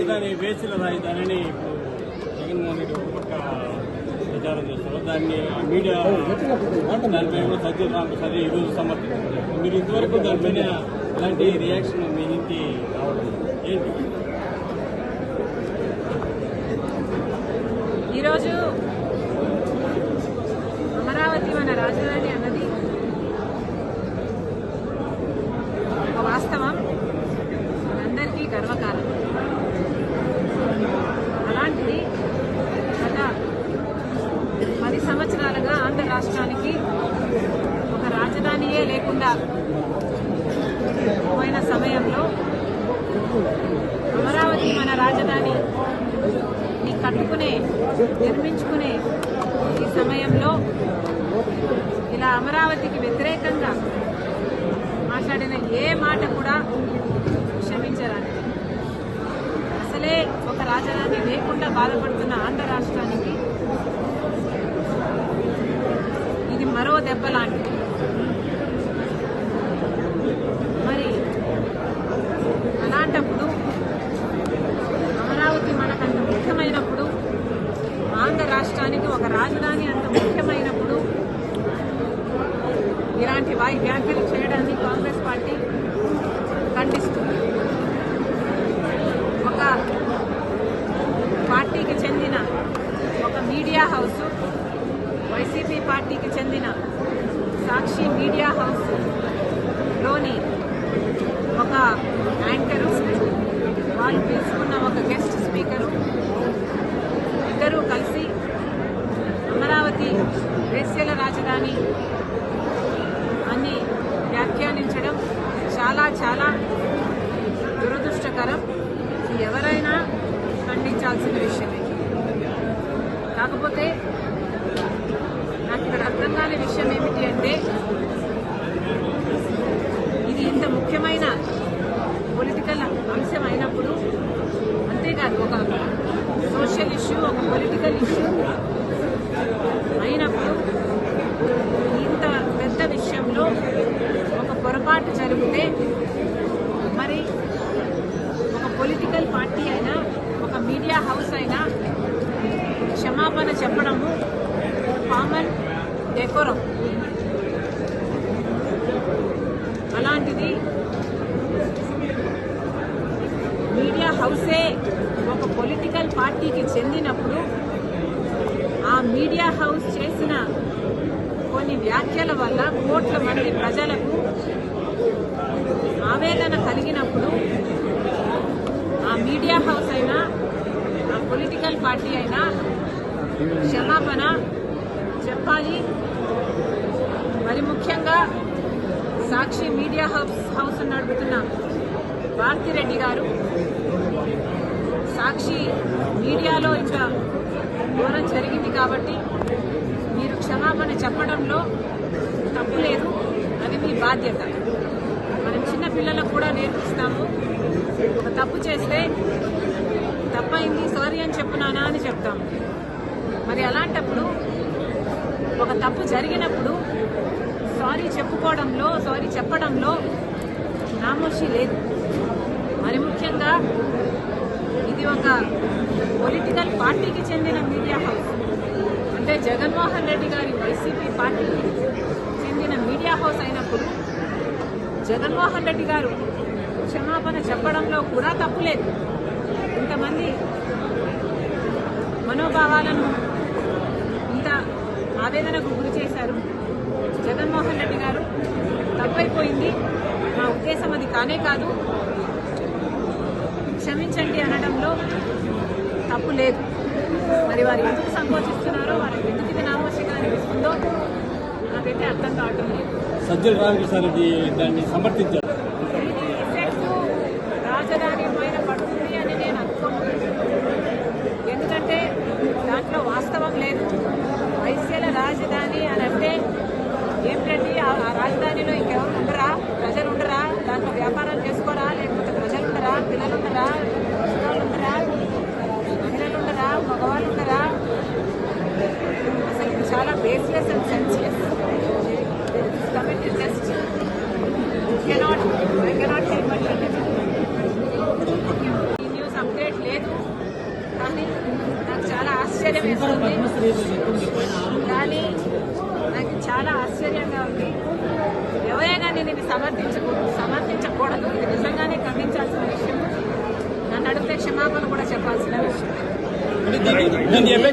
రాజధాని వేసిన రాజధానిని ఇప్పుడు జగన్మోహన్ రెడ్డి ఒక పక్క ప్రచారం చేస్తారు. దాన్ని మీడియా దానిపై కూడా సజ్జల రామప్రసాద్ ఈరోజు సమర్థించారు. మీరు ఇంతవరకు దానిపైన ఇలాంటి రియాక్షన్ మీ నుంచి రావడం ఏంటి? ఈరోజు అమరావతి మన రాజధాని అన్నది ఒక వాస్తవం, మనందరికీ గర్వకారణం. అలాంటిది గత 10 సంవత్సరాలుగా ఆంధ్ర రాష్ట్రానికి ఒక రాజధానియే లేకుండా పోయిన సమయంలో అమరావతి మన రాజధాని కట్టుకునే నిర్మించుకునే ఈ సమయంలో ఇలా అమరావతికి వ్యతిరేకంగా మాట్లాడిన ఏ మాట కూడా క్షమించరాని. అసలే ఒక రాజధాని లేకుండా బాధపడుతున్న ఆంధ్ర రాష్ట్రానికి ఇది మరో దెబ్బ లాంటిది. మరి అలాంటప్పుడు అమరావతి మనకంత ముఖ్యమైనప్పుడు, ఆంధ్ర రాష్ట్రానికి ఒక రాజధాని అంత ముఖ్యమైనప్పుడు ఇలాంటి వ్యాఖ్యలు చేయడాన్ని కాంగ్రెస్ పార్టీ ఖండిస్తుంది. ఒక పార్టీకి చెందిన ఒక మీడియా హౌస్, వైసీపీ పార్టీకి చెందిన సాక్షి మీడియా హౌస్ లోని ఒక యాంకరు, వాళ్ళు పిలుచుకున్న ఒక గెస్ట్ స్పీకరు ఇద్దరూ కలిసి అమరావతి వేశ్యల రాజధాని అని వ్యాఖ్యానించడం చాలా చాలా దురదృష్టకరం. ఎవరైనా ఖండించాల్సిన విషయమే. కాకపోతే నాకు ఇక్కడ అర్థం కాని విషయం ఏమిటి అంటే, ఇది ఇంత ముఖ్యమైన పొలిటికల్ అంశం అయినప్పుడు, అంతేకాదు ఒక సోషల్ ఇష్యూ, ఒక పొలిటికల్ ఇష్యూ అయినప్పుడు ఇంత పెద్ద విషయంలో ఒక పొరపాటు జరిగితే మరి ఒక పొలిటికల్ పార్టీ అయినా ఒక మీడియా హౌస్ అయినా క్షమాపణ చెప్పడము కామన్ డెకోరం. అలాంటిది మీడియా హౌసే ఒక పొలిటికల్ పార్టీకి చెందినప్పుడు ఆ మీడియా హౌస్ చేసిన కొన్ని వ్యాఖ్యల వల్ల కోట్ల మంది ప్రజలకు ఆవేదన కలిగినప్పుడు ఆ మీడియా హౌస్ అయినా ఆ పొలిటికల్ పార్టీ అయినా క్షమాపణ చెప్పాలి. మరి ముఖ్యంగా సాక్షి మీడియా హౌస్ నడుపుతున్న భారతిరెడ్డి గారు సాక్షి మీడియాలో ఇంకా ఘోరం జరిగింది కాబట్టి మీరు క్షమాపణ చెప్పడంలో తప్పు లేదు, అది మీ బాధ్యత. మనం చిన్న పిల్లలకు కూడా నేర్పిస్తాము, ఒక తప్పు చేస్తే తప్పైంది సారీ అని చెప్పు నానా అని చెప్తాము. మరి అలాంటప్పుడు ఒక తప్పు జరిగినప్పుడు సారీ చెప్పుకోవడంలో, సారీ చెప్పడంలో నామోషి లేదు. మరి ముఖ్యంగా ఇది ఒక పొలిటికల్ పార్టీకి చెందిన మీడియా హౌస్, అంటే జగన్మోహన్ రెడ్డి గారి వైసీపీ పార్టీకి చెందిన మీడియా హౌస్ అయినప్పుడు జగన్మోహన్ రెడ్డి గారు క్షమాపణ చెప్పడంలో కూడా తప్పులేదు. ఇంతమంది మనోభావాలను ఇంత ఆవేదనకు గురి చేశారు. జగన్మోహన్ రెడ్డి గారు తప్పైపోయింది, నా ఉద్దేశం అది కానే కాదు, క్షమించండి అనడంలో తప్పు లేదు. మరి వారు ఎందుకు సంకోచిస్తున్నారో, వారికి ఎందుకు ఇది నామోషిగా అనిపిస్తుందో నాకైతే అర్థం కావటం లేదు. సజ్జల రామప్రసాద్ దాన్ని సమర్థించారు. ఇది ఎఫెక్ట్ రాజధాని పైన పడుతుంది అని నేను అనుకోను. ఎందుకంటే దాంట్లో వాస్తవం లేదు. వైశ్యల రాజధాని అని అంటే ఏమిటండి, ఆ రాజధానిలో ఇంకెవరు ఉండరా, ప్రజలు ఉండరా, దాంట్లో వ్యాపారాలు చేసుకోరా, లేకపోతే ప్రజలు ఉండరా, పిల్లలు ఉండరా, చిన్నవాళ్ళు ఉండరా, మహిళలు ఉండరా, మగవాళ్ళు ఉండరా? అసలు ఇది చాలా baseless and senseless. Committee just cannot కానీ నాకు చాలా ఆశ్చర్యం వేస్తుంది. కానీ నాకు చాలా ఆశ్చర్యంగా ఉంది. ఎవరైనా నేను ఇది సమర్థించకూడదు, ఇది నిజంగానే ఖండించాల్సిన విషయం. నన్ను అడిగితే క్షమాపణ కూడా చెప్పాల్సిన విషయం.